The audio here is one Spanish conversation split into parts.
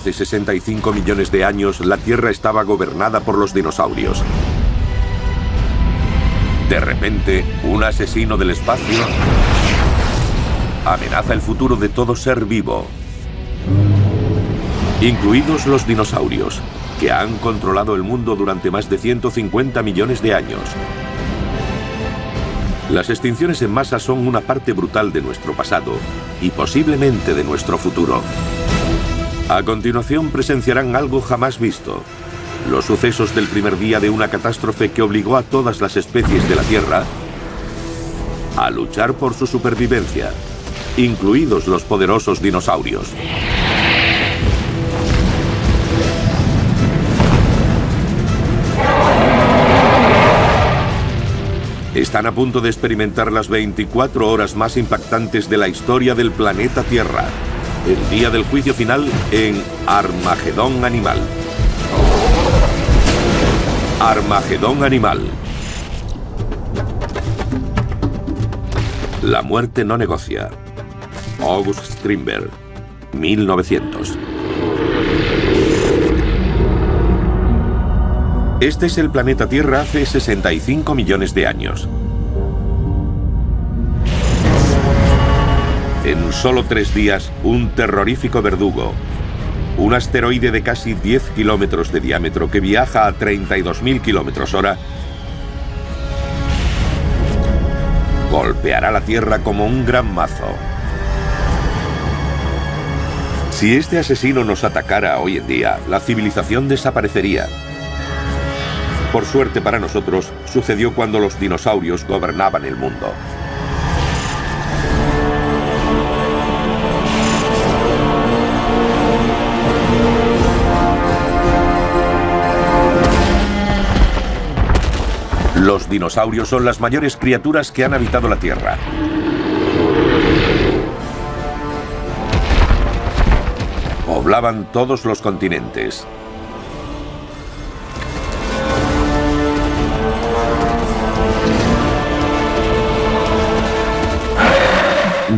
Hace 65 millones de años, la Tierra estaba gobernada por los dinosaurios. De repente, un asesino del espacio amenaza el futuro de todo ser vivo, incluidos los dinosaurios, que han controlado el mundo durante más de 150 millones de años. Las extinciones en masa son una parte brutal de nuestro pasado y posiblemente de nuestro futuro. A continuación presenciarán algo jamás visto: los sucesos del primer día de una catástrofe que obligó a todas las especies de la Tierra a luchar por su supervivencia, incluidos los poderosos dinosaurios. Están a punto de experimentar las 24 horas más impactantes de la historia del planeta Tierra. El día del juicio final en Armagedón Animal. Armagedón Animal. La muerte no negocia. August Strindberg, 1900. Este es el planeta Tierra hace 65 millones de años. En solo 3 días, un terrorífico verdugo, un asteroide de casi 10 kilómetros de diámetro que viaja a 32.000 kilómetros hora, golpeará la Tierra como un gran mazo. Si este asesino nos atacara hoy en día, la civilización desaparecería. Por suerte para nosotros, sucedió cuando los dinosaurios gobernaban el mundo. Los dinosaurios son las mayores criaturas que han habitado la Tierra. Poblaban todos los continentes.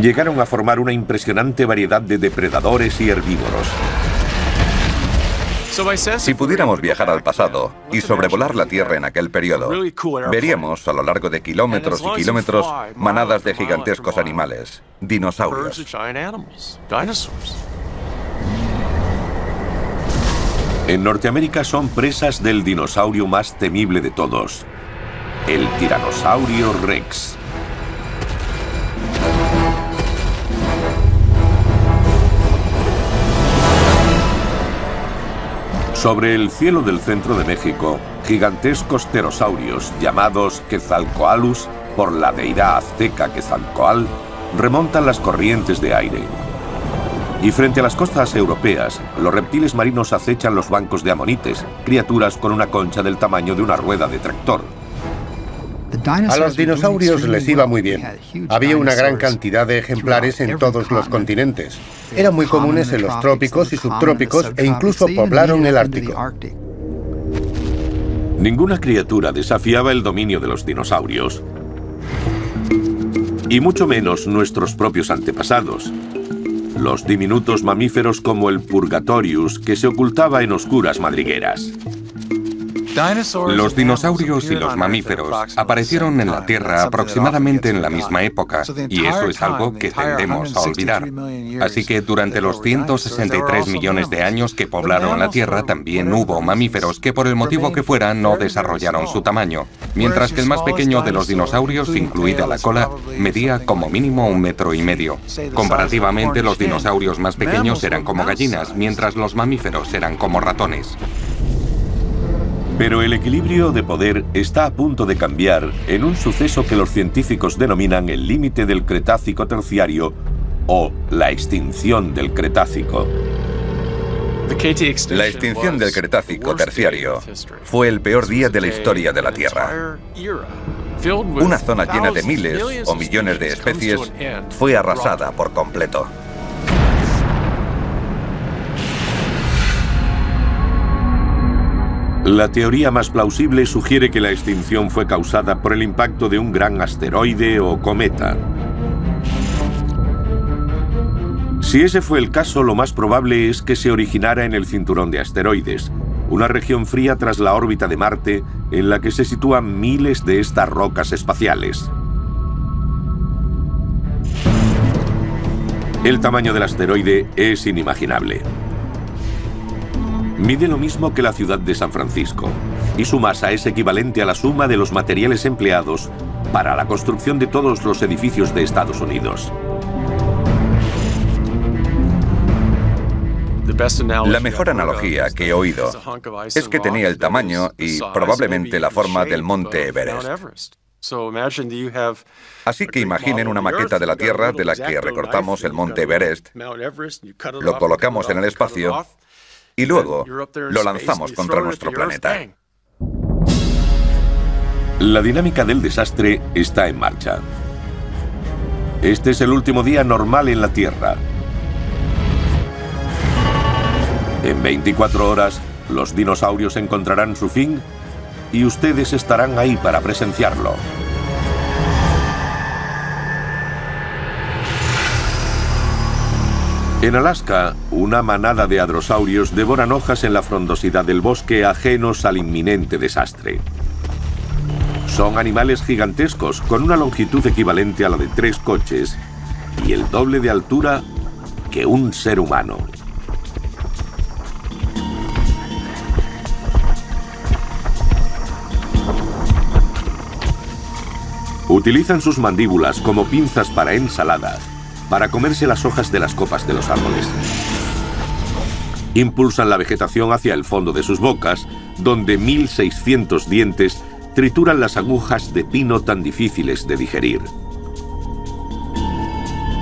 Llegaron a formar una impresionante variedad de depredadores y herbívoros. Si pudiéramos viajar al pasado y sobrevolar la Tierra en aquel periodo, veríamos a lo largo de kilómetros y kilómetros manadas de gigantescos animales, dinosaurios. En Norteamérica son presas del dinosaurio más temible de todos, el Tiranosaurio Rex. Sobre el cielo del centro de México, gigantescos pterosaurios llamados Quetzalcoatlus por la deidad azteca Quetzalcoatl remontan las corrientes de aire. Y frente a las costas europeas, los reptiles marinos acechan los bancos de amonites, criaturas con una concha del tamaño de una rueda de tractor. A los dinosaurios les iba muy bien. Había una gran cantidad de ejemplares en todos los continentes. Eran muy comunes en los trópicos y subtrópicos e incluso poblaron el Ártico. Ninguna criatura desafiaba el dominio de los dinosaurios, y mucho menos nuestros propios antepasados. Los diminutos mamíferos como el Purgatorius, que se ocultaba en oscuras madrigueras. Los dinosaurios y los mamíferos aparecieron en la Tierra aproximadamente en la misma época, y eso es algo que tendemos a olvidar. Así que durante los 163 millones de años que poblaron la Tierra también hubo mamíferos que por el motivo que fuera no desarrollaron su tamaño, mientras que el más pequeño de los dinosaurios, incluida la cola, medía como mínimo 1,5 metros. Comparativamente, los dinosaurios más pequeños eran como gallinas, mientras los mamíferos eran como ratones. Pero el equilibrio de poder está a punto de cambiar en un suceso que los científicos denominan el límite del Cretácico terciario o la extinción del Cretácico. La extinción del Cretácico terciario fue el peor día de la historia de la Tierra. Una zona llena de miles o millones de especies fue arrasada por completo. La teoría más plausible sugiere que la extinción fue causada por el impacto de un gran asteroide o cometa. Si ese fue el caso, lo más probable es que se originara en el cinturón de asteroides, una región fría tras la órbita de Marte en la que se sitúan miles de estas rocas espaciales. El tamaño del asteroide es inimaginable. Mide lo mismo que la ciudad de San Francisco, y su masa es equivalente a la suma de los materiales empleados para la construcción de todos los edificios de Estados Unidos. La mejor analogía que he oído es que tenía el tamaño y probablemente la forma del monte Everest. Así que imaginen una maqueta de la Tierra de la que recortamos el monte Everest, lo colocamos en el espacio y luego lo lanzamos contra nuestro planeta. La dinámica del desastre está en marcha. Este es el último día normal en la Tierra. En 24 horas, los dinosaurios encontrarán su fin y ustedes estarán ahí para presenciarlo. En Alaska, una manada de hadrosaurios devoran hojas en la frondosidad del bosque ajenos al inminente desastre. Son animales gigantescos con una longitud equivalente a la de 3 coches y el doble de altura que un ser humano. Utilizan sus mandíbulas como pinzas para ensalada, para comerse las hojas de las copas de los árboles. Impulsan la vegetación hacia el fondo de sus bocas, donde 1600 dientes trituran las agujas de pino tan difíciles de digerir.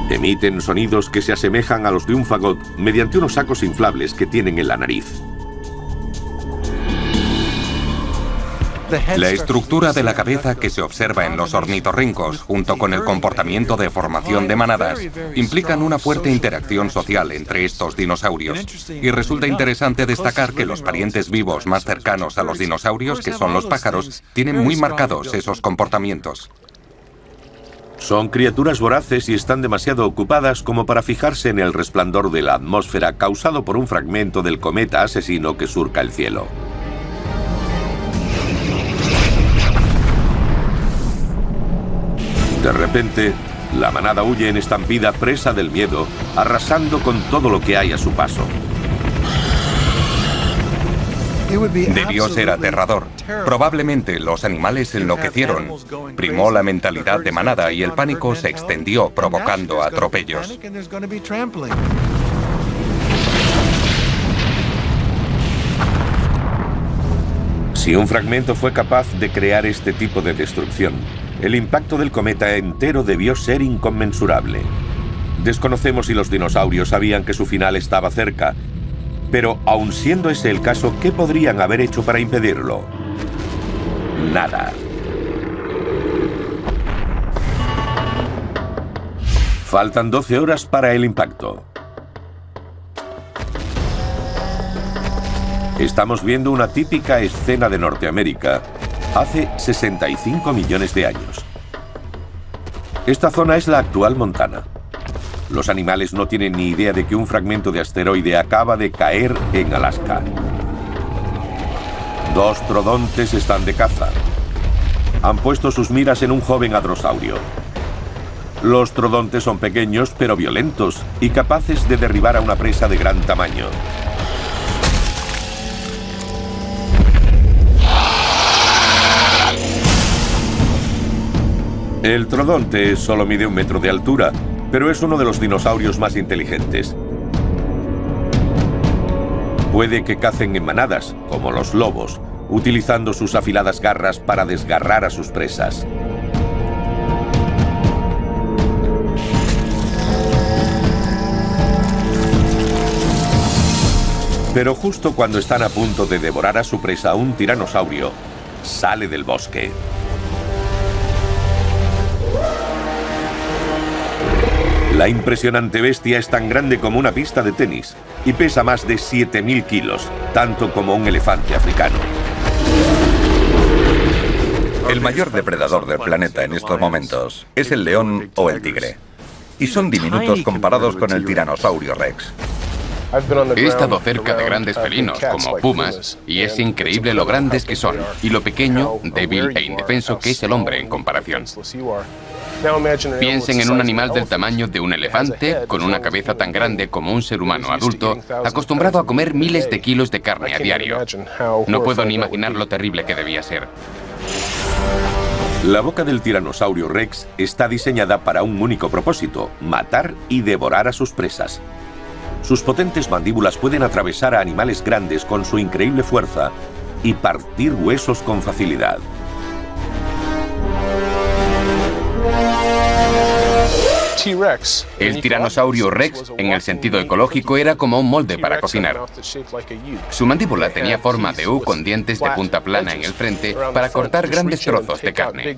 Emiten sonidos que se asemejan a los de un fagot mediante unos sacos inflables que tienen en la nariz. La estructura de la cabeza que se observa en los ornitorrincos, junto con el comportamiento de formación de manadas, implican una fuerte interacción social entre estos dinosaurios. Y resulta interesante destacar que los parientes vivos más cercanos a los dinosaurios, que son los pájaros, tienen muy marcados esos comportamientos. Son criaturas voraces y están demasiado ocupadas como para fijarse en el resplandor de la atmósfera causado por un fragmento del cometa asesino que surca el cielo. De repente, la manada huye en estampida presa del miedo, arrasando con todo lo que hay a su paso. Debió ser aterrador. Probablemente los animales enloquecieron. Primó la mentalidad de manada y el pánico se extendió, provocando atropellos. Si un fragmento fue capaz de crear este tipo de destrucción, el impacto del cometa entero debió ser inconmensurable. Desconocemos si los dinosaurios sabían que su final estaba cerca, pero aun siendo ese el caso, ¿qué podrían haber hecho para impedirlo? Nada. Faltan 12 horas para el impacto. Estamos viendo una típica escena de Norteamérica hace 65 millones de años. Esta zona es la actual Montana. Los animales no tienen ni idea de que un fragmento de asteroide acaba de caer en Alaska. 2 trodontes están de caza. Han puesto sus miras en un joven hadrosaurio. Los trodontes son pequeños pero violentos y capaces de derribar a una presa de gran tamaño. El trodonte solo mide 1 metro de altura, pero es uno de los dinosaurios más inteligentes. Puede que cacen en manadas, como los lobos, utilizando sus afiladas garras para desgarrar a sus presas. Pero justo cuando están a punto de devorar a su presa, un tiranosaurio sale del bosque. La impresionante bestia es tan grande como una pista de tenis y pesa más de 7000 kilos, tanto como un elefante africano. El mayor depredador del planeta en estos momentos es el león o el tigre. y son diminutos comparados con el Tiranosaurio Rex. He estado cerca de grandes felinos como pumas y es increíble lo grandes que son y lo pequeño, débil e indefenso que es el hombre en comparación. Piensen en un animal del tamaño de un elefante, con una cabeza tan grande como un ser humano adulto, acostumbrado a comer miles de kilos de carne a diario. No puedo ni imaginar lo terrible que debía ser. La boca del tiranosaurio Rex está diseñada para un único propósito: matar y devorar a sus presas. Sus potentes mandíbulas pueden atravesar a animales grandes con su increíble fuerza y partir huesos con facilidad. El tiranosaurio Rex, en el sentido ecológico, era como un molde para cocinar. Su mandíbula tenía forma de U con dientes de punta plana en el frente para cortar grandes trozos de carne.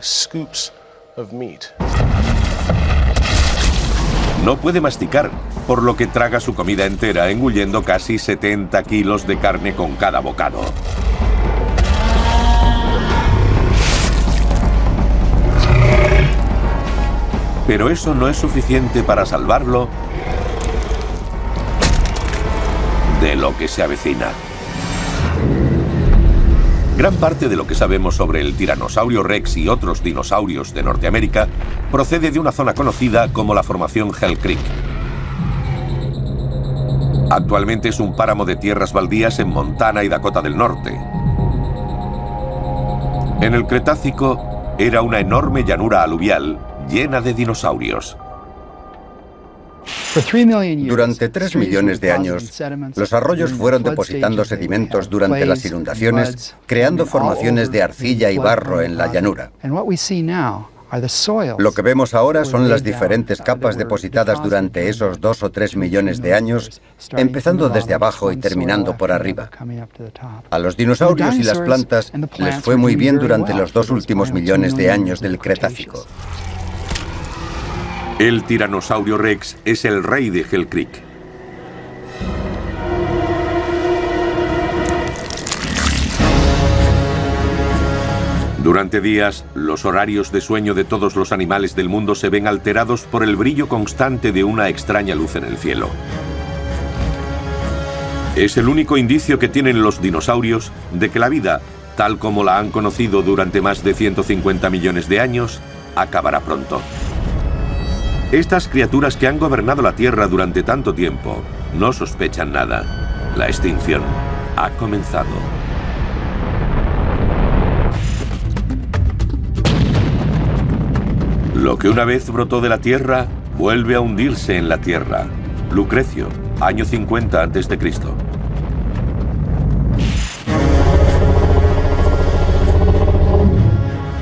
No puede masticar, por lo que traga su comida entera, engullendo casi 70 kilos de carne con cada bocado. Pero eso no es suficiente para salvarlo de lo que se avecina. Gran parte de lo que sabemos sobre el tiranosaurio Rex y otros dinosaurios de Norteamérica procede de una zona conocida como la formación Hell Creek. Actualmente es un páramo de tierras baldías en Montana y Dakota del Norte. En el Cretácico era una enorme llanura aluvial llena de dinosaurios. Durante 3 millones de años, los arroyos fueron depositando sedimentos durante las inundaciones, creando formaciones de arcilla y barro en la llanura. Lo que vemos ahora son las diferentes capas depositadas durante esos 2 o 3 millones de años, empezando desde abajo y terminando por arriba. A los dinosaurios y las plantas les fue muy bien durante los 2 últimos millones de años del Cretácico. El tiranosaurio Rex es el rey de Hell Creek. Durante días, los horarios de sueño de todos los animales del mundo se ven alterados por el brillo constante de una extraña luz en el cielo. Es el único indicio que tienen los dinosaurios de que la vida, tal como la han conocido durante más de 150 millones de años, acabará pronto. Estas criaturas que han gobernado la Tierra durante tanto tiempo no sospechan nada. La extinción ha comenzado. Lo que una vez brotó de la Tierra vuelve a hundirse en la Tierra. Lucrecio, año 50 a.C.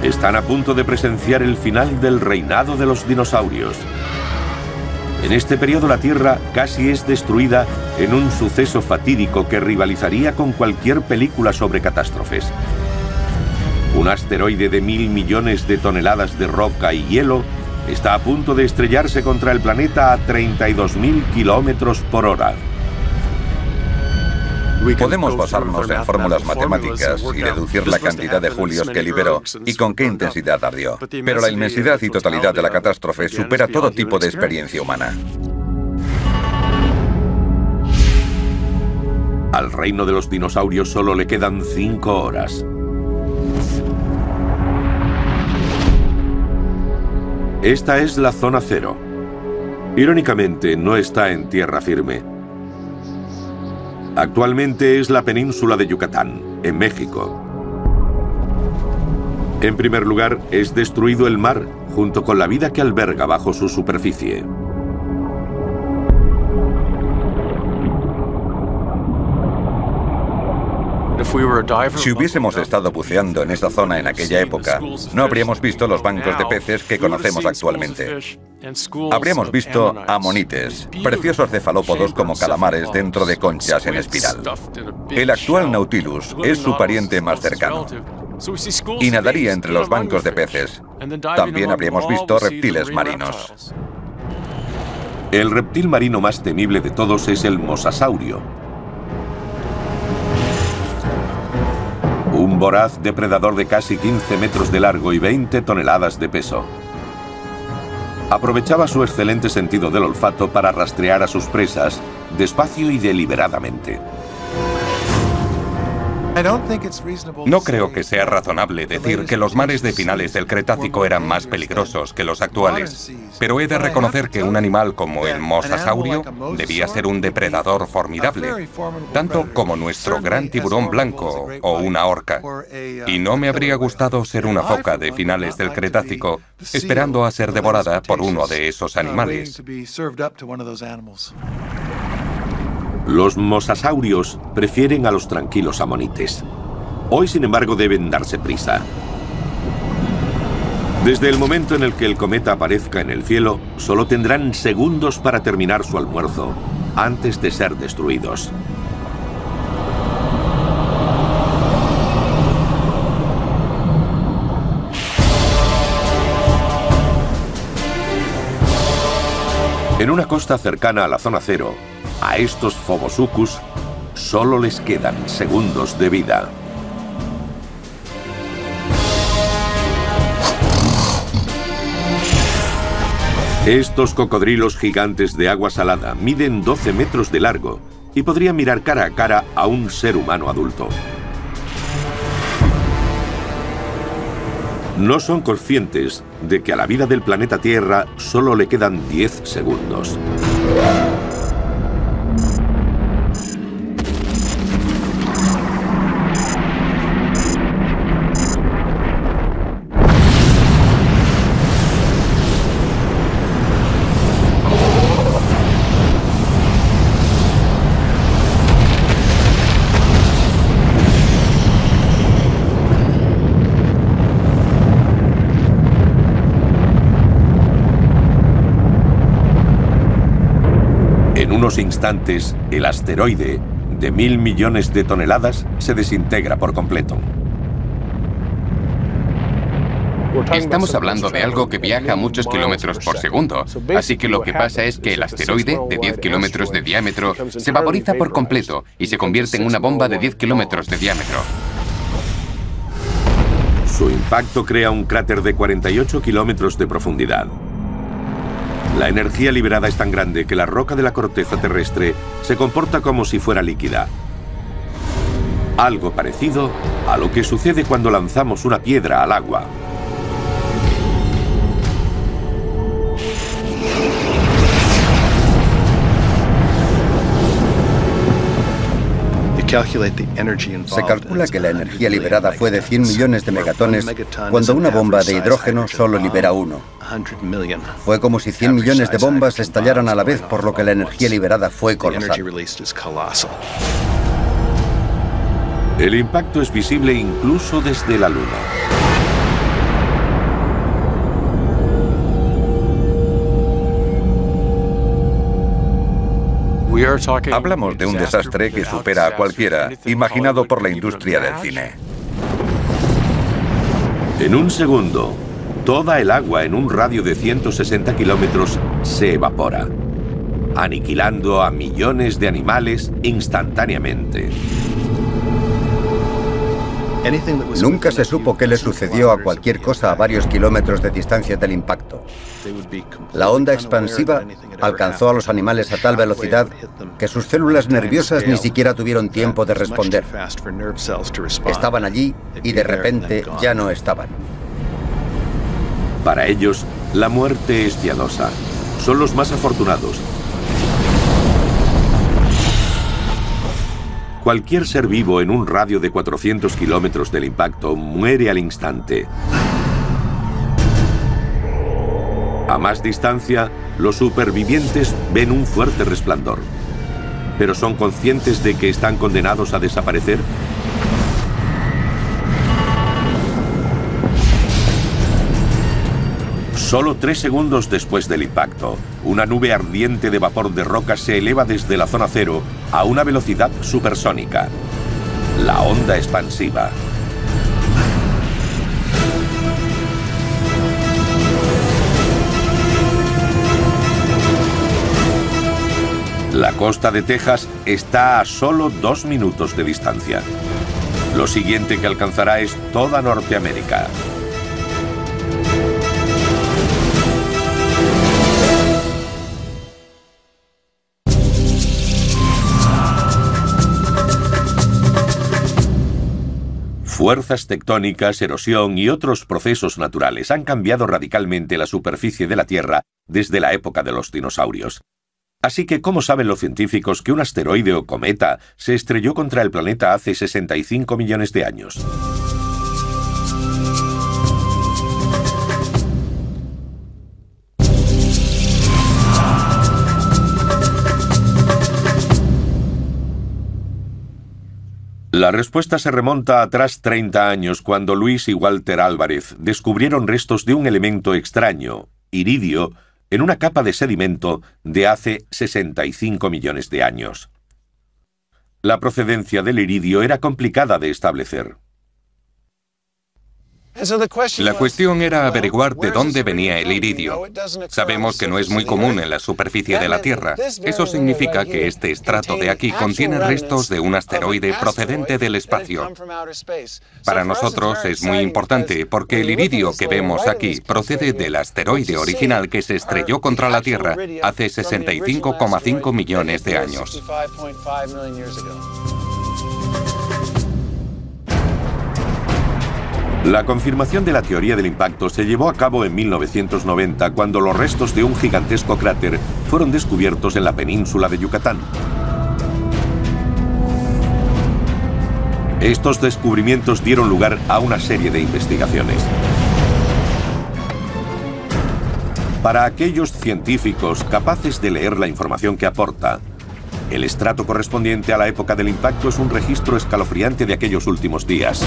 Están a punto de presenciar el final del reinado de los dinosaurios. En este periodo la Tierra casi es destruida en un suceso fatídico que rivalizaría con cualquier película sobre catástrofes. Un asteroide de 1.000 millones de toneladas de roca y hielo está a punto de estrellarse contra el planeta a 32.000 kilómetros por hora. Podemos basarnos en fórmulas matemáticas y deducir la cantidad de julios que liberó y con qué intensidad ardió. Pero la inmensidad y totalidad de la catástrofe supera todo tipo de experiencia humana. Al reino de los dinosaurios solo le quedan 5 horas. Esta es la zona cero. Irónicamente, no está en tierra firme. Actualmente es la península de Yucatán, en México. En primer lugar, es destruido el mar, junto con la vida que alberga bajo su superficie. Si hubiésemos estado buceando en esa zona en aquella época, no habríamos visto los bancos de peces que conocemos actualmente. Habríamos visto amonites, preciosos cefalópodos como calamares dentro de conchas en espiral. El actual Nautilus es su pariente más cercano y nadaría entre los bancos de peces. También habríamos visto reptiles marinos. El reptil marino más temible de todos es el mosasaurio. Un voraz depredador de casi 15 metros de largo y 20 toneladas de peso. Aprovechaba su excelente sentido del olfato para rastrear a sus presas despacio y deliberadamente. No creo que sea razonable decir que los mares de finales del Cretácico eran más peligrosos que los actuales, pero he de reconocer que un animal como el mosasaurio debía ser un depredador formidable, tanto como nuestro gran tiburón blanco o una orca. Y no me habría gustado ser una foca de finales del Cretácico, esperando a ser devorada por uno de esos animales. Los mosasaurios prefieren a los tranquilos amonites. Hoy, sin embargo, deben darse prisa. Desde el momento en el que el cometa aparezca en el cielo, solo tendrán segundos para terminar su almuerzo, antes de ser destruidos. En una costa cercana a la zona cero, a estos Phobosuchus solo les quedan segundos de vida. Estos cocodrilos gigantes de agua salada miden 12 metros de largo y podrían mirar cara a cara a un ser humano adulto. No son conscientes de que a la vida del planeta Tierra solo le quedan 10 segundos. En unos instantes, el asteroide, de 1.000 millones de toneladas, se desintegra por completo. Estamos hablando de algo que viaja a muchos kilómetros por segundo, así que lo que pasa es que el asteroide, de 10 kilómetros de diámetro, se vaporiza por completo y se convierte en una bomba de 10 kilómetros de diámetro. Su impacto crea un cráter de 48 kilómetros de profundidad. La energía liberada es tan grande que la roca de la corteza terrestre se comporta como si fuera líquida. Algo parecido a lo que sucede cuando lanzamos una piedra al agua. Se calcula que la energía liberada fue de 100 millones de megatones cuando una bomba de hidrógeno solo libera 1. Fue como si 100 millones de bombas estallaran a la vez, por lo que la energía liberada fue colosal. El impacto es visible incluso desde la Luna. Hablamos de un desastre que supera a cualquiera, imaginado por la industria del cine. En un segundo, toda el agua en un radio de 160 kilómetros se evapora, aniquilando a millones de animales instantáneamente. Nunca se supo qué le sucedió a cualquier cosa a varios kilómetros de distancia del impacto. La onda expansiva alcanzó a los animales a tal velocidad que sus células nerviosas ni siquiera tuvieron tiempo de responder. Estaban allí y de repente ya no estaban. Para ellos, la muerte es piadosa. Son los más afortunados. Cualquier ser vivo en un radio de 400 kilómetros del impacto muere al instante. A más distancia, los supervivientes ven un fuerte resplandor. ¿Pero son conscientes de que están condenados a desaparecer? Solo 3 segundos después del impacto, una nube ardiente de vapor de roca se eleva desde la zona cero a una velocidad supersónica. La onda expansiva. La costa de Texas está a solo 2 minutos de distancia. Lo siguiente que alcanzará es toda Norteamérica. Fuerzas tectónicas, erosión y otros procesos naturales han cambiado radicalmente la superficie de la Tierra desde la época de los dinosaurios. Así que, ¿cómo saben los científicos que un asteroide o cometa se estrelló contra el planeta hace 65 millones de años? La respuesta se remonta atrás 30 años, cuando Luis y Walter Álvarez descubrieron restos de un elemento extraño, iridio, en una capa de sedimento de hace 65 millones de años. La procedencia del iridio era complicada de establecer. La cuestión era averiguar de dónde venía el iridio. Sabemos que no es muy común en la superficie de la Tierra. Eso significa que este estrato de aquí contiene restos de un asteroide procedente del espacio. Para nosotros es muy importante porque el iridio que vemos aquí procede del asteroide original que se estrelló contra la Tierra hace 65,5 millones de años. La confirmación de la teoría del impacto se llevó a cabo en 1990, cuando los restos de un gigantesco cráter fueron descubiertos en la península de Yucatán. Estos descubrimientos dieron lugar a una serie de investigaciones. Para aquellos científicos capaces de leer la información que aporta, el estrato correspondiente a la época del impacto es un registro escalofriante de aquellos últimos días.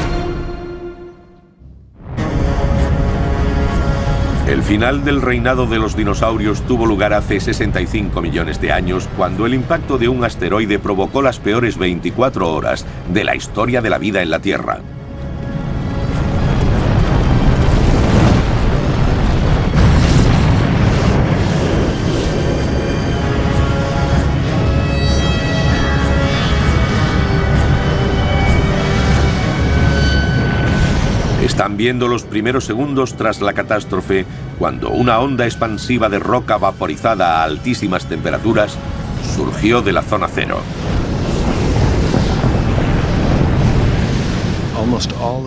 El final del reinado de los dinosaurios tuvo lugar hace 65 millones de años, cuando el impacto de un asteroide provocó las peores 24 horas de la historia de la vida en la Tierra. Están viendo los primeros segundos tras la catástrofe, cuando una onda expansiva de roca vaporizada a altísimas temperaturas surgió de la zona cero.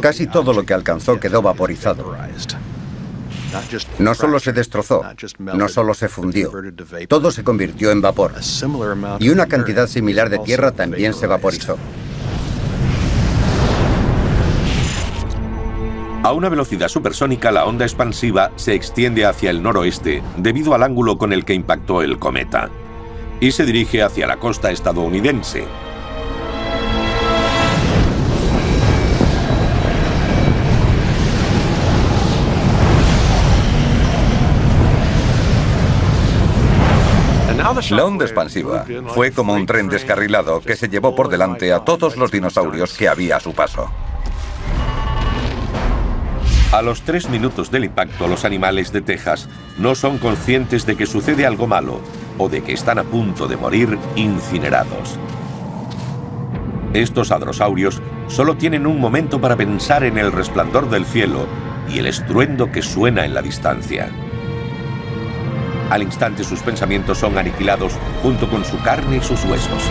Casi todo lo que alcanzó quedó vaporizado. No solo se destrozó, no solo se fundió, todo se convirtió en vapor. Y una cantidad similar de tierra también se vaporizó. A una velocidad supersónica, la onda expansiva se extiende hacia el noroeste debido al ángulo con el que impactó el cometa, y se dirige hacia la costa estadounidense. La onda expansiva fue como un tren descarrilado que se llevó por delante a todos los dinosaurios que había a su paso. A los 3 minutos del impacto, los animales de Texas no son conscientes de que sucede algo malo o de que están a punto de morir incinerados. Estos hadrosaurios solo tienen un momento para pensar en el resplandor del cielo y el estruendo que suena en la distancia. Al instante, sus pensamientos son aniquilados junto con su carne y sus huesos.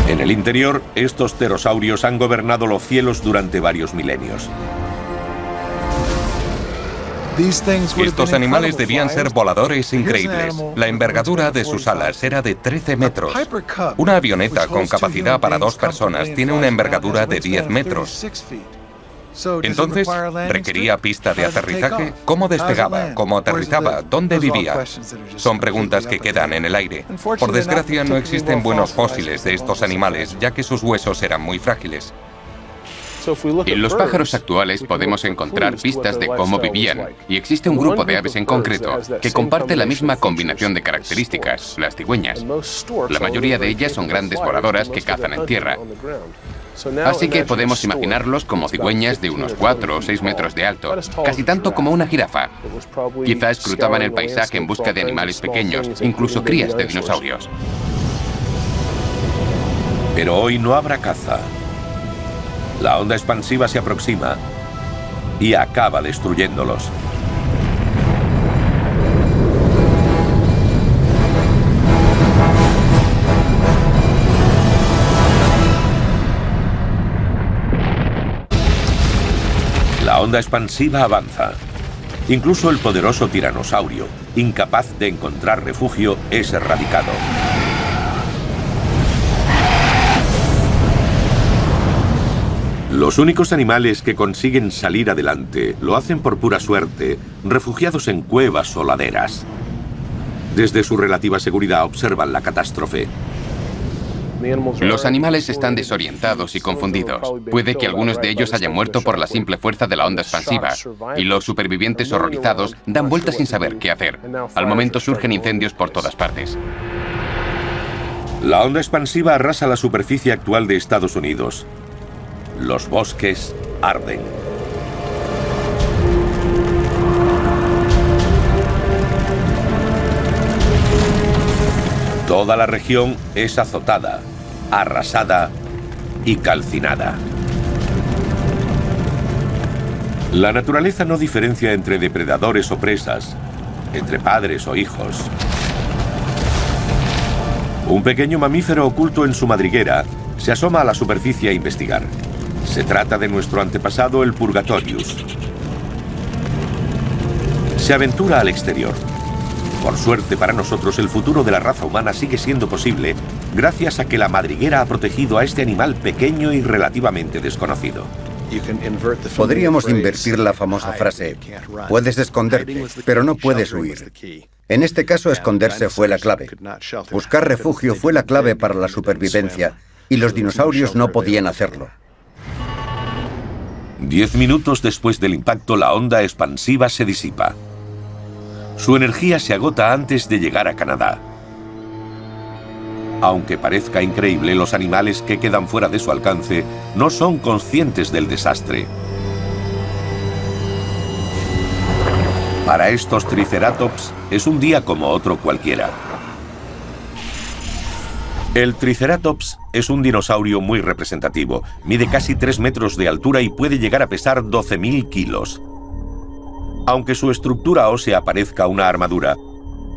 En el interior, estos pterosaurios han gobernado los cielos durante varios milenios. Estos animales debían ser voladores increíbles. La envergadura de sus alas era de 13 metros. Una avioneta con capacidad para 2 personas tiene una envergadura de 10 metros. Entonces, ¿requería pista de aterrizaje? ¿Cómo despegaba? ¿Cómo aterrizaba? ¿Dónde vivía? Son preguntas que quedan en el aire. Por desgracia, no existen buenos fósiles de estos animales, ya que sus huesos eran muy frágiles. En los pájaros actuales podemos encontrar pistas de cómo vivían, y existe un grupo de aves en concreto que comparte la misma combinación de características, las cigüeñas. La mayoría de ellas son grandes voladoras que cazan en tierra. Así que podemos imaginarlos como cigüeñas de unos 4 o 6 metros de alto, casi tanto como una jirafa. Quizá escrutaban el paisaje en busca de animales pequeños, incluso crías de dinosaurios. Pero hoy no habrá caza. La onda expansiva se aproxima y acaba destruyéndolos. La onda expansiva avanza. Incluso el poderoso tiranosaurio, incapaz de encontrar refugio, es erradicado. Los únicos animales que consiguen salir adelante lo hacen por pura suerte, refugiados en cuevas o laderas. Desde su relativa seguridad observan la catástrofe. Los animales están desorientados y confundidos. Puede que algunos de ellos hayan muerto por la simple fuerza de la onda expansiva. Y los supervivientes horrorizados dan vueltas sin saber qué hacer. Al momento surgen incendios por todas partes. La onda expansiva arrasa la superficie actual de Estados Unidos. Los bosques arden. Toda la región es azotada, arrasada y calcinada. La naturaleza no diferencia entre depredadores o presas, entre padres o hijos. Un pequeño mamífero oculto en su madriguera se asoma a la superficie a investigar. Se trata de nuestro antepasado, el Purgatorius. Se aventura al exterior. Por suerte para nosotros, el futuro de la raza humana sigue siendo posible gracias a que la madriguera ha protegido a este animal pequeño y relativamente desconocido. Podríamos invertir la famosa frase: puedes esconderte, pero no puedes huir. En este caso, esconderse fue la clave. Buscar refugio fue la clave para la supervivencia, y los dinosaurios no podían hacerlo. 10 minutos después del impacto, la onda expansiva se disipa. Su energía se agota antes de llegar a Canadá. Aunque parezca increíble, los animales que quedan fuera de su alcance no son conscientes del desastre. Para estos triceratops es un día como otro cualquiera. El Triceratops es un dinosaurio muy representativo. Mide casi 3 metros de altura y puede llegar a pesar 12.000 kilos. Aunque su estructura ósea parezca una armadura,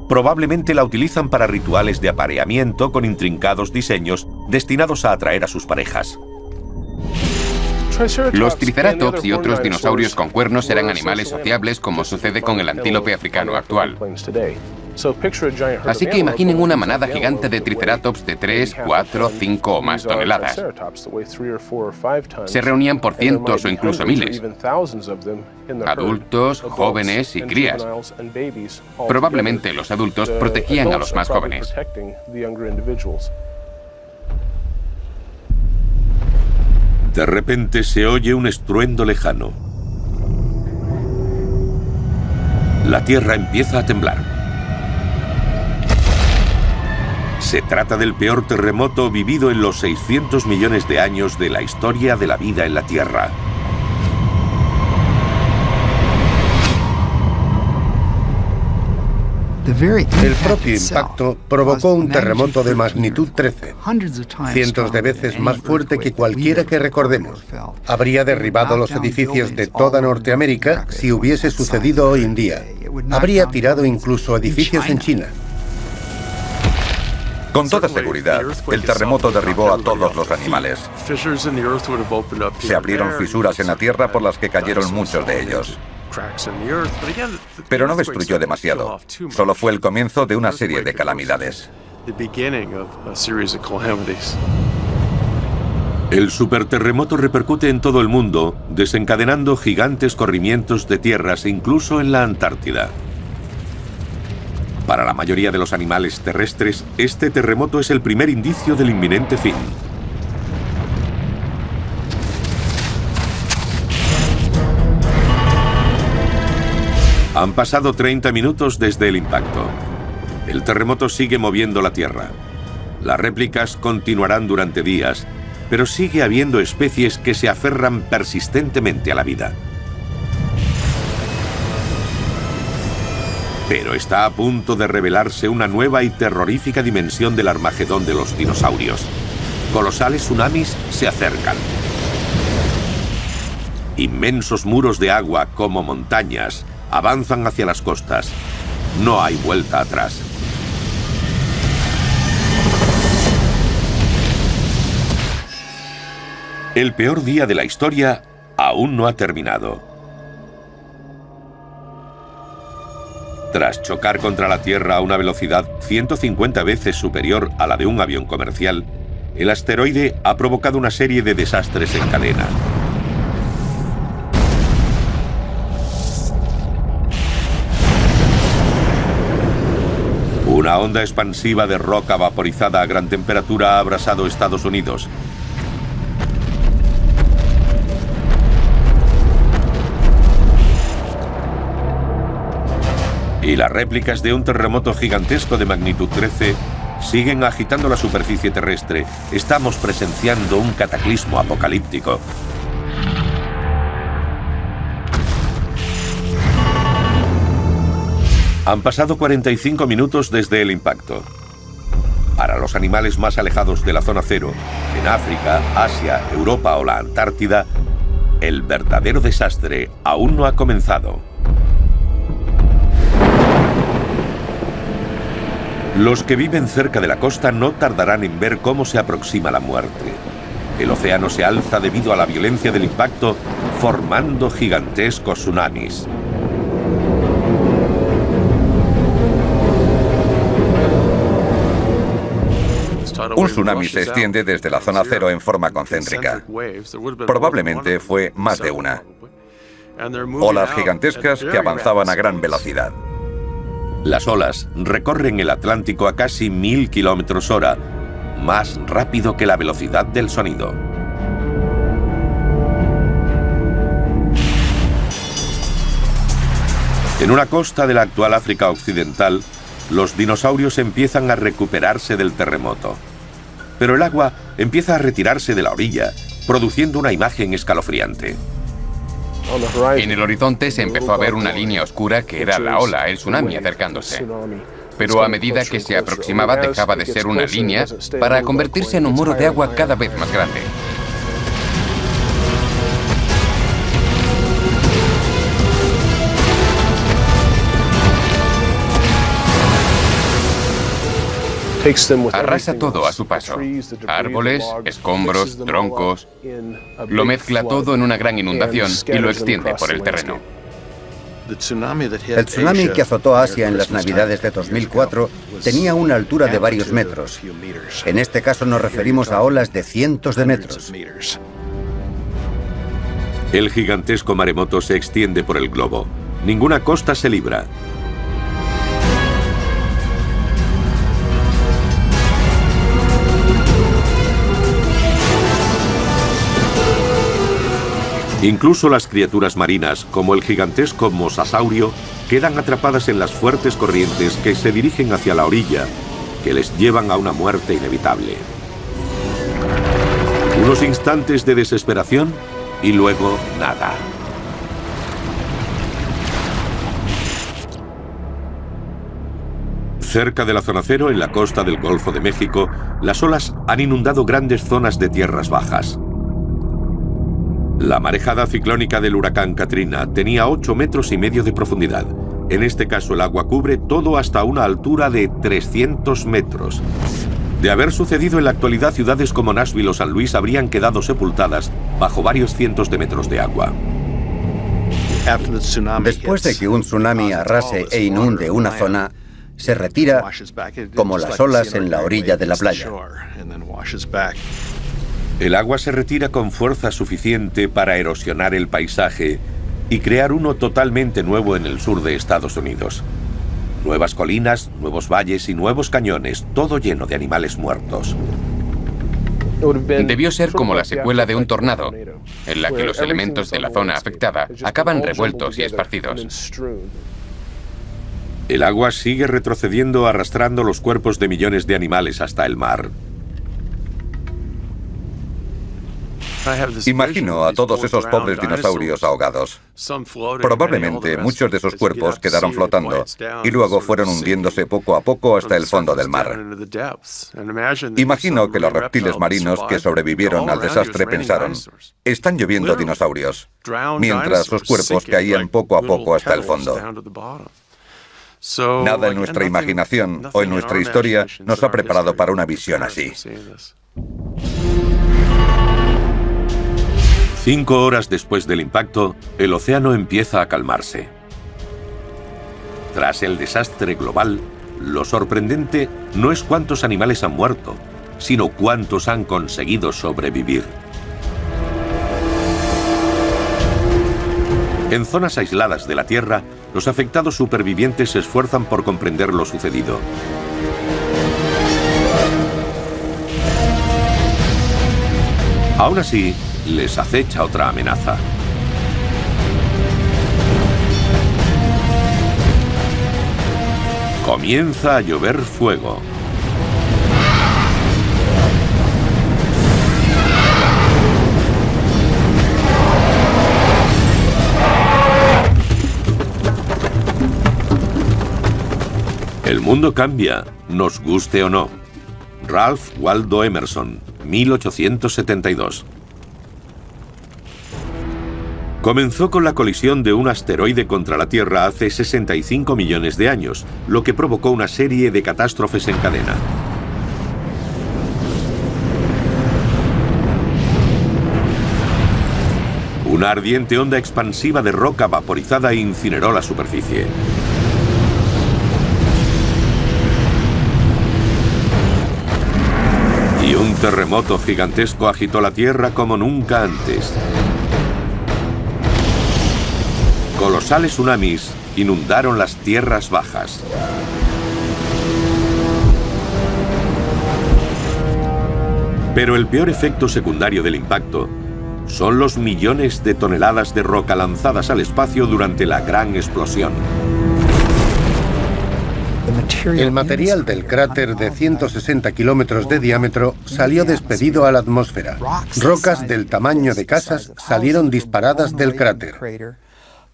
probablemente la utilizan para rituales de apareamiento con intrincados diseños destinados a atraer a sus parejas. Los triceratops y otros dinosaurios con cuernos eran animales sociables, como sucede con el antílope africano actual. Así que imaginen una manada gigante de triceratops de 3, 4, 5 o más toneladas. Se reunían por cientos o incluso miles. Adultos, jóvenes y crías. Probablemente los adultos protegían a los más jóvenes. De repente se oye un estruendo lejano. La tierra empieza a temblar. Se trata del peor terremoto vivido en los 600 millones de años de la historia de la vida en la Tierra. El propio impacto provocó un terremoto de magnitud 13, cientos de veces más fuerte que cualquiera que recordemos. Habría derribado los edificios de toda Norteamérica si hubiese sucedido hoy en día. Habría tirado incluso edificios en China. Con toda seguridad, el terremoto derribó a todos los animales. Se abrieron fisuras en la tierra por las que cayeron muchos de ellos. Pero no destruyó demasiado. Solo fue el comienzo de una serie de calamidades. El superterremoto repercute en todo el mundo, desencadenando gigantes corrimientos de tierras incluso en la Antártida. Para la mayoría de los animales terrestres, este terremoto es el primer indicio del inminente fin. Han pasado 30 minutos desde el impacto. El terremoto sigue moviendo la Tierra. Las réplicas continuarán durante días, pero sigue habiendo especies que se aferran persistentemente a la vida. Pero está a punto de revelarse una nueva y terrorífica dimensión del Armagedón de los dinosaurios. Colosales tsunamis se acercan. Inmensos muros de agua, como montañas, avanzan hacia las costas. No hay vuelta atrás. El peor día de la historia aún no ha terminado. Tras chocar contra la Tierra a una velocidad 150 veces superior a la de un avión comercial, el asteroide ha provocado una serie de desastres en cadena. Una onda expansiva de roca vaporizada a gran temperatura ha abrasado Estados Unidos. Y las réplicas de un terremoto gigantesco de magnitud 13 siguen agitando la superficie terrestre. Estamos presenciando un cataclismo apocalíptico. Han pasado 45 minutos desde el impacto. Para los animales más alejados de la zona cero, en África, Asia, Europa o la Antártida, el verdadero desastre aún no ha comenzado. Los que viven cerca de la costa no tardarán en ver cómo se aproxima la muerte. El océano se alza debido a la violencia del impacto, formando gigantescos tsunamis. Un tsunami se extiende desde la zona cero en forma concéntrica. Probablemente fue más de una. Olas gigantescas que avanzaban a gran velocidad. Las olas recorren el Atlántico a casi 1000 km/h, más rápido que la velocidad del sonido. En una costa de la actual África Occidental, los dinosaurios empiezan a recuperarse del terremoto. Pero el agua empieza a retirarse de la orilla, produciendo una imagen escalofriante. En el horizonte se empezó a ver una línea oscura que era la ola, el tsunami acercándose. Pero a medida que se aproximaba dejaba de ser una línea para convertirse en un muro de agua cada vez más grande. Arrasa todo a su paso. Árboles, escombros, troncos. Lo mezcla todo en una gran inundación y lo extiende por el terreno. El tsunami que azotó Asia en las Navidades de 2004 tenía una altura de varios metros. En este caso nos referimos a olas de cientos de metros. El gigantesco maremoto se extiende por el globo. Ninguna costa se libra. Incluso las criaturas marinas, como el gigantesco mosasaurio, quedan atrapadas en las fuertes corrientes que se dirigen hacia la orilla, que les llevan a una muerte inevitable. Unos instantes de desesperación y luego nada. Cerca de la zona cero, en la costa del Golfo de México, las olas han inundado grandes zonas de tierras bajas. La marejada ciclónica del huracán Katrina tenía 8,5 metros de profundidad. En este caso el agua cubre todo hasta una altura de 300 metros. De haber sucedido en la actualidad, ciudades como Nashville o San Luis habrían quedado sepultadas bajo varios cientos de metros de agua. Después de que un tsunami arrase e inunde una zona, se retira como las olas en la orilla de la playa. El agua se retira con fuerza suficiente para erosionar el paisaje y crear uno totalmente nuevo en el sur de Estados Unidos. Nuevas colinas, nuevos valles y nuevos cañones, todo lleno de animales muertos. Debió ser como la secuela de un tornado, en la que los elementos de la zona afectada acaban revueltos y esparcidos. El agua sigue retrocediendo, arrastrando los cuerpos de millones de animales hasta el mar. Imagino a todos esos pobres dinosaurios ahogados. Probablemente muchos de esos cuerpos quedaron flotando y luego fueron hundiéndose poco a poco hasta el fondo del mar. Imagino que los reptiles marinos que sobrevivieron al desastre pensaron: están lloviendo dinosaurios, mientras sus cuerpos caían poco a poco hasta el fondo. Nada en nuestra imaginación o en nuestra historia nos ha preparado para una visión así. 5 horas después del impacto, el océano empieza a calmarse. Tras el desastre global, lo sorprendente no es cuántos animales han muerto, sino cuántos han conseguido sobrevivir. En zonas aisladas de la Tierra, los afectados supervivientes se esfuerzan por comprender lo sucedido. Aún así, les acecha otra amenaza. Comienza a llover fuego. El mundo cambia, nos guste o no. Ralph Waldo Emerson, 1872. Comenzó con la colisión de un asteroide contra la Tierra hace 65 millones de años, lo que provocó una serie de catástrofes en cadena. Una ardiente onda expansiva de roca vaporizada incineró la superficie. Y un terremoto gigantesco agitó la Tierra como nunca antes. Colosales tsunamis inundaron las tierras bajas. Pero el peor efecto secundario del impacto son los millones de toneladas de roca lanzadas al espacio durante la gran explosión. El material del cráter de 160 kilómetros de diámetro salió despedido a la atmósfera. Rocas del tamaño de casas salieron disparadas del cráter.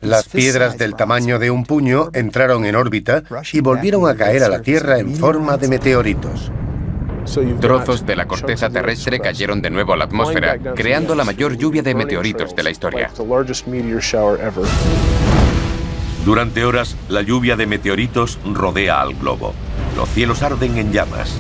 Las piedras del tamaño de un puño entraron en órbita y volvieron a caer a la Tierra en forma de meteoritos. Trozos de la corteza terrestre cayeron de nuevo a la atmósfera, creando la mayor lluvia de meteoritos de la historia. Durante horas, la lluvia de meteoritos rodea al globo. Los cielos arden en llamas.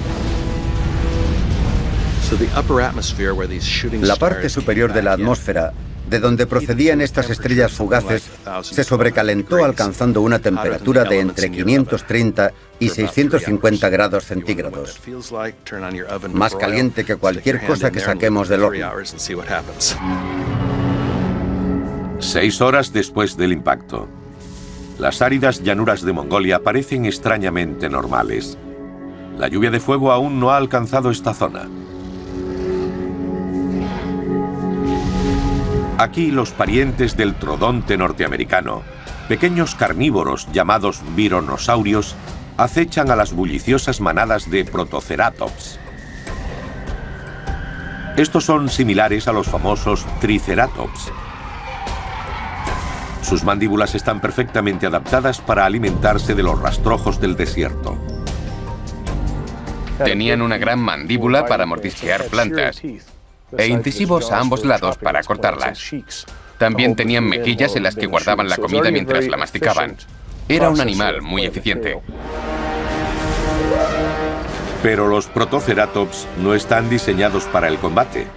La parte superior de la atmósfera, de donde procedían estas estrellas fugaces, se sobrecalentó alcanzando una temperatura de entre 530 y 650 grados centígrados, más caliente que cualquier cosa que saquemos del horno. 6 horas después del impacto. Las áridas llanuras de Mongolia parecen extrañamente normales. La lluvia de fuego aún no ha alcanzado esta zona. Aquí los parientes del trodonte norteamericano, pequeños carnívoros llamados vironosaurios, acechan a las bulliciosas manadas de protoceratops. Estos son similares a los famosos triceratops. Sus mandíbulas están perfectamente adaptadas para alimentarse de los rastrojos del desierto. Tenían una gran mandíbula para mordisquear plantas e incisivos a ambos lados para cortarlas. También tenían mejillas en las que guardaban la comida mientras la masticaban. Era un animal muy eficiente. Pero los protoceratops no están diseñados para el combate.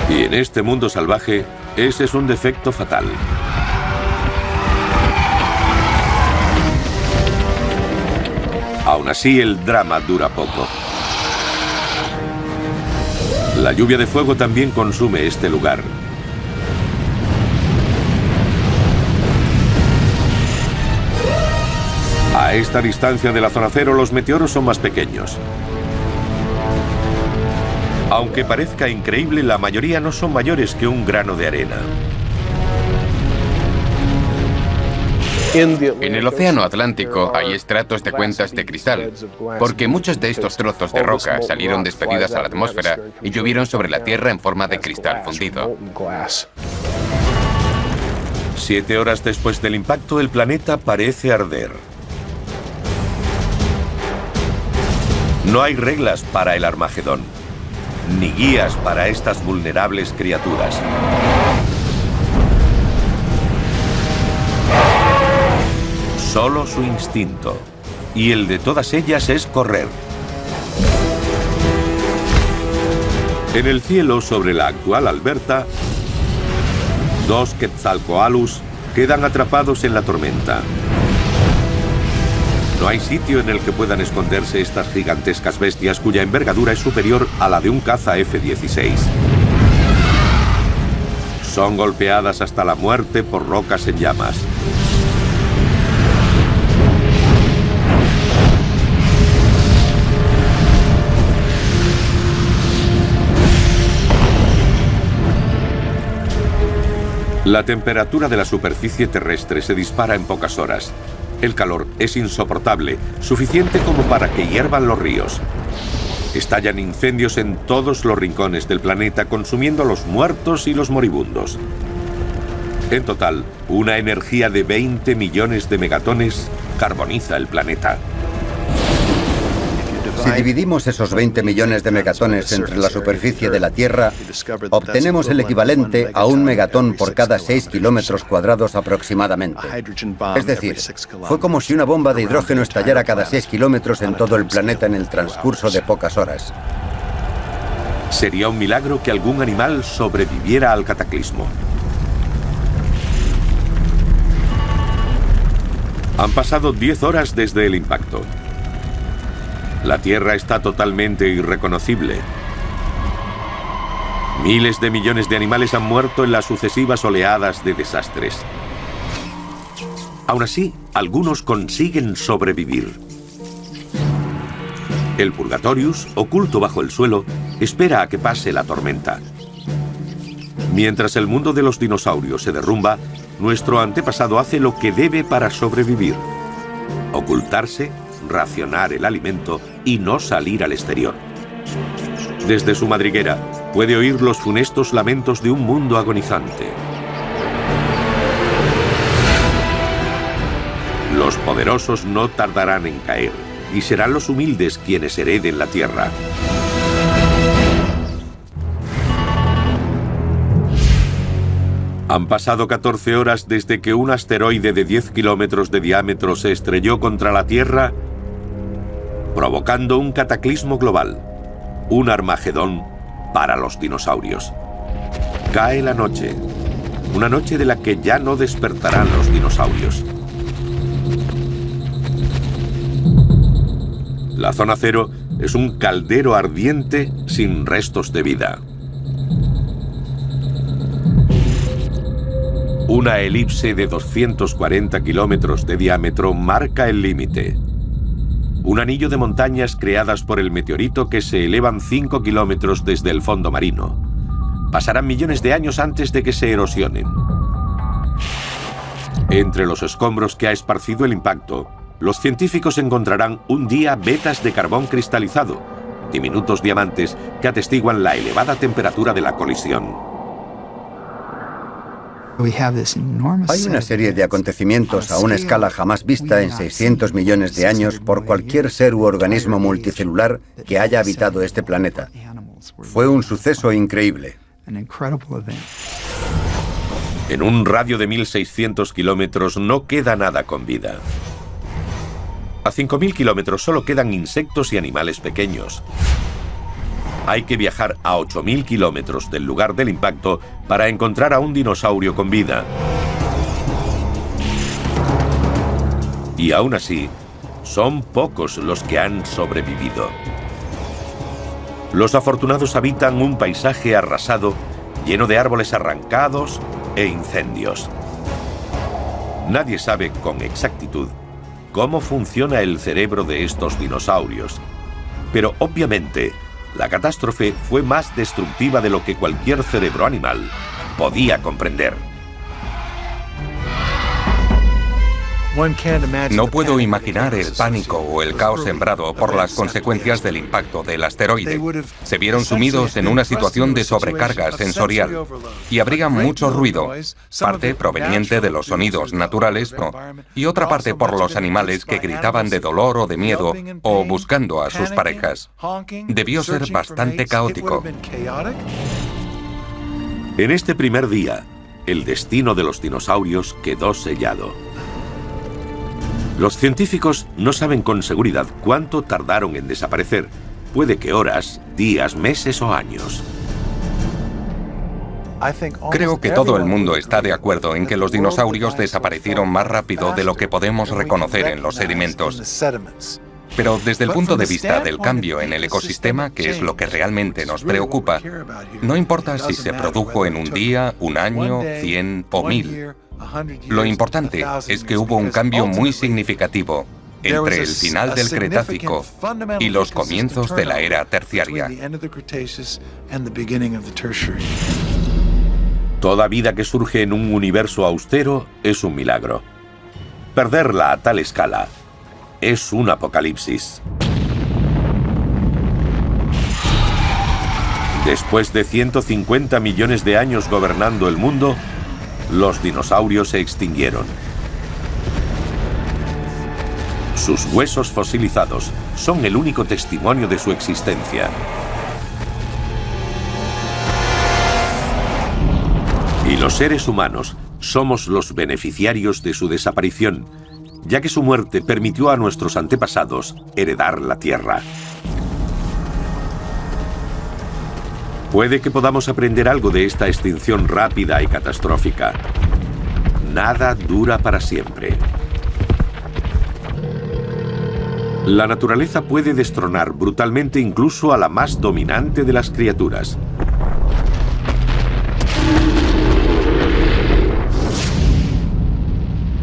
Y en este mundo salvaje, ese es un defecto fatal. Aún así, el drama dura poco. La lluvia de fuego también consume este lugar. A esta distancia de la zona cero, los meteoros son más pequeños. Aunque parezca increíble, la mayoría no son mayores que un grano de arena. En el Océano Atlántico hay estratos de cuentas de cristal, porque muchos de estos trozos de roca salieron despedidas a la atmósfera y llovieron sobre la Tierra en forma de cristal fundido. 7 horas después del impacto, el planeta parece arder. No hay reglas para el Armagedón, ni guías para estas vulnerables criaturas. Solo su instinto, y el de todas ellas es correr. En el cielo, sobre la actual Alberta, 2 Quetzalcoatlus quedan atrapados en la tormenta. No hay sitio en el que puedan esconderse estas gigantescas bestias cuya envergadura es superior a la de un caza F-16. Son golpeadas hasta la muerte por rocas en llamas. La temperatura de la superficie terrestre se dispara en pocas horas. El calor es insoportable, suficiente como para que hiervan los ríos. Estallan incendios en todos los rincones del planeta, consumiendo a los muertos y los moribundos. En total, una energía de 20 millones de megatones carboniza el planeta. Si dividimos esos 20 millones de megatones entre la superficie de la Tierra, obtenemos el equivalente a un megatón por cada 6 kilómetros cuadrados aproximadamente. Es decir, fue como si una bomba de hidrógeno estallara cada 6 kilómetros en todo el planeta en el transcurso de pocas horas. Sería un milagro que algún animal sobreviviera al cataclismo. Han pasado 10 horas desde el impacto. La Tierra está totalmente irreconocible. Miles de millones de animales han muerto en las sucesivas oleadas de desastres. Aún así, algunos consiguen sobrevivir. El Purgatorius, oculto bajo el suelo, espera a que pase la tormenta. Mientras el mundo de los dinosaurios se derrumba, nuestro antepasado hace lo que debe para sobrevivir: ocultarse, racionar el alimento y no salir al exterior. Desde su madriguera puede oír los funestos lamentos de un mundo agonizante. Los poderosos no tardarán en caer y serán los humildes quienes hereden la Tierra. Han pasado 14 horas desde que un asteroide de 10 kilómetros de diámetro se estrelló contra la Tierra, provocando un cataclismo global, un Armagedón para los dinosaurios. Cae la noche, una noche de la que ya no despertarán los dinosaurios. La zona cero es un caldero ardiente sin restos de vida. Una elipse de 240 kilómetros de diámetro marca el límite. Un anillo de montañas creadas por el meteorito que se elevan 5 kilómetros desde el fondo marino. Pasarán millones de años antes de que se erosionen. Entre los escombros que ha esparcido el impacto, los científicos encontrarán un día vetas de carbón cristalizado, diminutos diamantes que atestiguan la elevada temperatura de la colisión. Hay una serie de acontecimientos a una escala jamás vista en 600 millones de años por cualquier ser u organismo multicelular que haya habitado este planeta. Fue un suceso increíble. En un radio de 1.600 kilómetros no queda nada con vida. A 5.000 kilómetros solo quedan insectos y animales pequeños. Hay que viajar a 8.000 kilómetros del lugar del impacto para encontrar a un dinosaurio con vida. Y aún así, son pocos los que han sobrevivido. Los afortunados habitan un paisaje arrasado, lleno de árboles arrancados e incendios. Nadie sabe con exactitud cómo funciona el cerebro de estos dinosaurios, pero obviamente la catástrofe fue más destructiva de lo que cualquier cerebro animal podía comprender. No puedo imaginar el pánico o el caos sembrado por las consecuencias del impacto del asteroide. Se vieron sumidos en una situación de sobrecarga sensorial y habría mucho ruido, parte proveniente de los sonidos naturales y otra parte por los animales que gritaban de dolor o de miedo o buscando a sus parejas. Debió ser bastante caótico. En este primer día, el destino de los dinosaurios quedó sellado. Los científicos no saben con seguridad cuánto tardaron en desaparecer. Puede que horas, días, meses o años. Creo que todo el mundo está de acuerdo en que los dinosaurios desaparecieron más rápido de lo que podemos reconocer en los sedimentos. Pero desde el punto de vista del cambio en el ecosistema, que es lo que realmente nos preocupa, no importa si se produjo en un día, un año, 100 o 1000. Lo importante es que hubo un cambio muy significativo entre el final del Cretácico y los comienzos de la era terciaria. Toda vida que surge en un universo austero es un milagro. Perderla a tal escala es un apocalipsis. Después de 150 millones de años gobernando el mundo, los dinosaurios se extinguieron. Sus huesos fosilizados son el único testimonio de su existencia. Y los seres humanos somos los beneficiarios de su desaparición, ya que su muerte permitió a nuestros antepasados heredar la Tierra. Puede que podamos aprender algo de esta extinción rápida y catastrófica. Nada dura para siempre. La naturaleza puede destronar brutalmente incluso a la más dominante de las criaturas.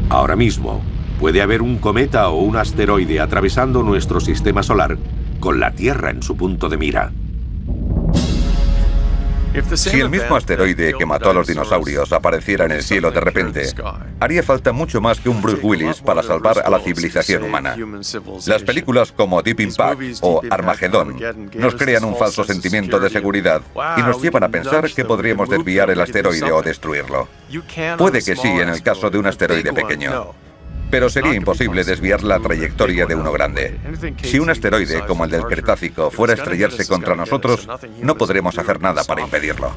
Ahora mismo, puede haber un cometa o un asteroide atravesando nuestro sistema solar con la Tierra en su punto de mira. Si el mismo asteroide que mató a los dinosaurios apareciera en el cielo de repente, haría falta mucho más que un Bruce Willis para salvar a la civilización humana. Las películas como Deep Impact o Armagedón nos crean un falso sentimiento de seguridad y nos llevan a pensar que podríamos desviar el asteroide o destruirlo. Puede que sí en el caso de un asteroide pequeño, pero sería imposible desviar la trayectoria de uno grande. Si un asteroide como el del Cretácico fuera a estrellarse contra nosotros, no podremos hacer nada para impedirlo.